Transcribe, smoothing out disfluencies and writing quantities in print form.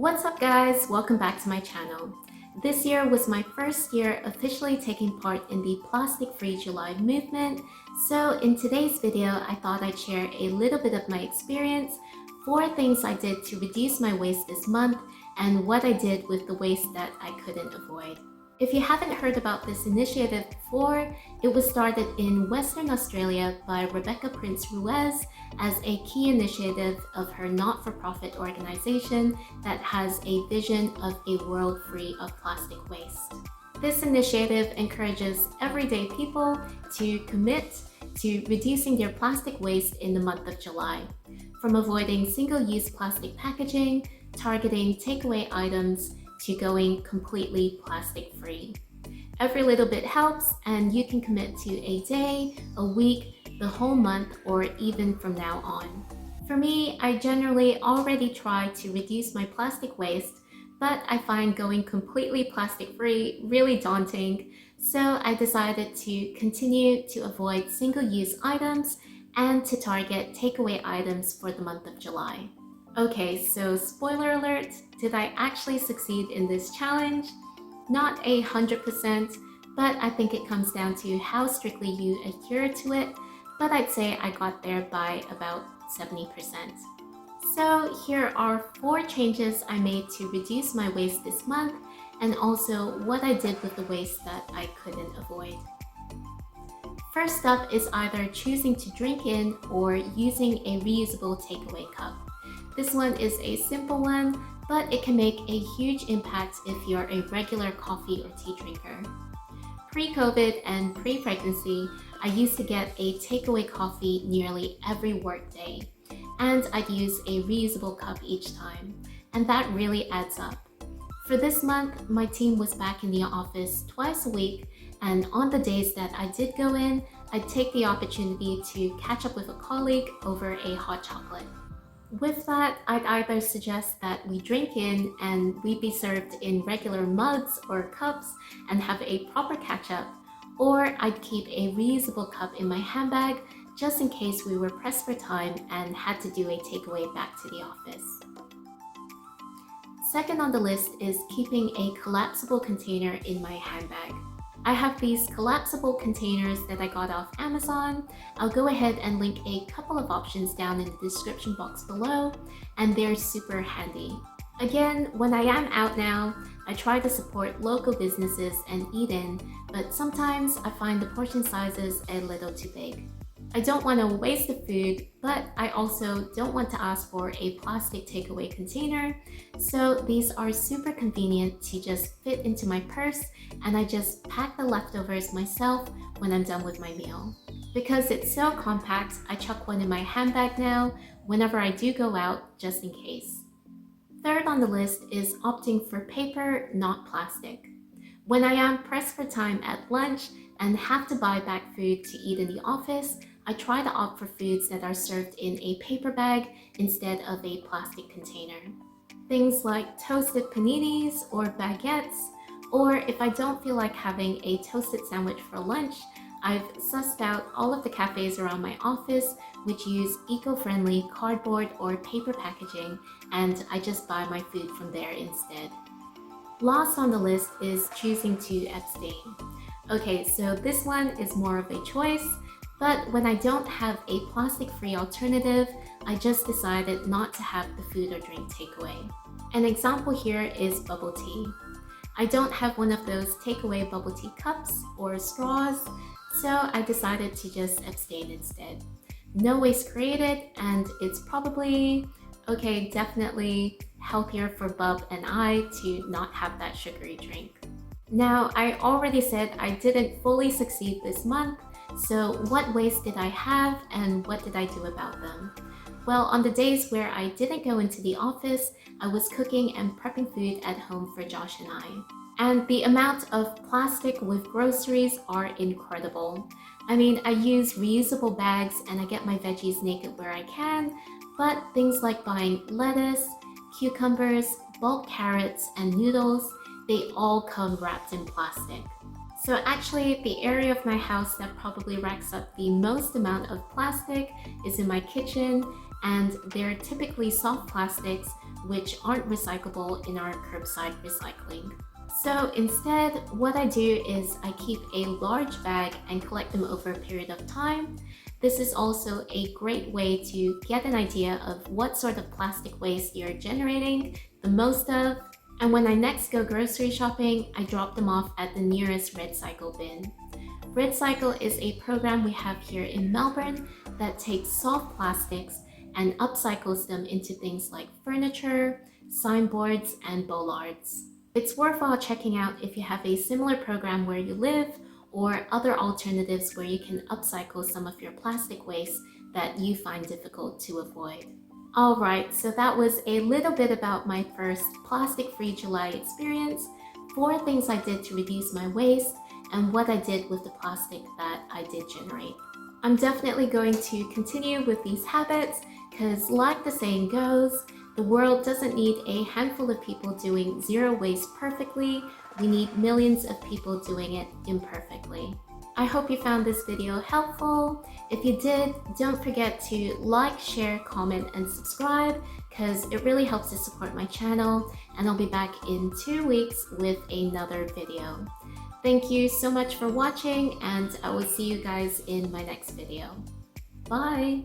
What's up guys? Welcome back to my channel. This year was my first year officially taking part in the Plastic Free July movement, so in today's video I thought I'd share a little bit of my experience, 4 things I did to reduce my waste this month, and what I did with the waste that I couldn't avoid. If you haven't heard about this initiative before, it was started in Western Australia by Rebecca Prince-Ruiz as a key initiative of her not-for-profit organization that has a vision of a world free of plastic waste. This initiative encourages everyday people to commit to reducing their plastic waste in the month of July, from avoiding single-use plastic packaging, targeting takeaway items, to going completely plastic free. Every little bit helps, and you can commit to a day, a week, the whole month, or even from now on. For me, I generally already try to reduce my plastic waste, but I find going completely plastic free really daunting, so I decided to continue to avoid single-use items and to target takeaway items for the month of July. Okay, so spoiler alert, did I actually succeed in this challenge? Not 100%, but I think it comes down to how strictly you adhere to it, but I'd say I got there by about 70%. So here are 4 changes I made to reduce my waste this month, and also what I did with the waste that I couldn't avoid. First up is either choosing to drink in or using a reusable takeaway cup. This one is a simple one, but it can make a huge impact if you're a regular coffee or tea drinker. Pre-COVID and pre-pregnancy, I used to get a takeaway coffee nearly every workday, and I'd use a reusable cup each time, and that really adds up. For this month, my team was back in the office twice a week, and on the days that I did go in, I'd take the opportunity to catch up with a colleague over a hot chocolate. With that, I'd either suggest that we drink in and we'd be served in regular mugs or cups and have a proper catch-up, or I'd keep a reusable cup in my handbag just in case we were pressed for time and had to do a takeaway back to the office. Second on the list is keeping a collapsible container in my handbag. I have these collapsible containers that I got off Amazon. I'll go ahead and link a couple of options down in the description box below, and they're super handy. Again, when I am out now, I try to support local businesses and eat in, but sometimes I find the portion sizes a little too big. I don't want to waste the food, but I also don't want to ask for a plastic takeaway container, so these are super convenient to just fit into my purse, and I just pack the leftovers myself when I'm done with my meal. Because it's so compact, I chuck one in my handbag now whenever I do go out, just in case. Third on the list is opting for paper, not plastic. When I am pressed for time at lunch and have to buy back food to eat in the office, I try to opt for foods that are served in a paper bag instead of a plastic container. Things like toasted paninis or baguettes, or if I don't feel like having a toasted sandwich for lunch, I've sussed out all of the cafes around my office which use eco-friendly cardboard or paper packaging, and I just buy my food from there instead. Last on the list is choosing to abstain. Okay, so this one is more of a choice, but when I don't have a plastic-free alternative, I just decided not to have the food or drink takeaway. An example here is bubble tea. I don't have one of those takeaway bubble tea cups or straws, so I decided to just abstain instead. No waste created, and it's probably, okay, definitely healthier for Bub and I to not have that sugary drink. Now, I already said I didn't fully succeed this month, so what waste did I have and what did I do about them? Well, on the days where I didn't go into the office, I was cooking and prepping food at home for Josh and I. And the amount of plastic with groceries are incredible. I mean, I use reusable bags and I get my veggies naked where I can, but things like buying lettuce, cucumbers, bulk carrots, and noodles, they all come wrapped in plastic. So actually, the area of my house that probably racks up the most amount of plastic is in my kitchen, and they're typically soft plastics which aren't recyclable in our curbside recycling. So instead, what I do is I keep a large bag and collect them over a period of time. This is also a great way to get an idea of what sort of plastic waste you're generating the most of. And when I next go grocery shopping, I drop them off at the nearest RedCycle bin. RedCycle is a program we have here in Melbourne that takes soft plastics and upcycles them into things like furniture, signboards, and bollards. It's worthwhile checking out if you have a similar program where you live or other alternatives where you can upcycle some of your plastic waste that you find difficult to avoid. Alright, so that was a little bit about my first plastic-free July experience, 4 things I did to reduce my waste, and what I did with the plastic that I did generate. I'm definitely going to continue with these habits because, like the saying goes, the world doesn't need a handful of people doing zero waste perfectly, we need millions of people doing it imperfectly. I hope you found this video helpful. If you did, don't forget to like, share, comment, and subscribe because it really helps to support my channel, and I'll be back in 2 weeks with another video. Thank you so much for watching, and I will see you guys in my next video. Bye!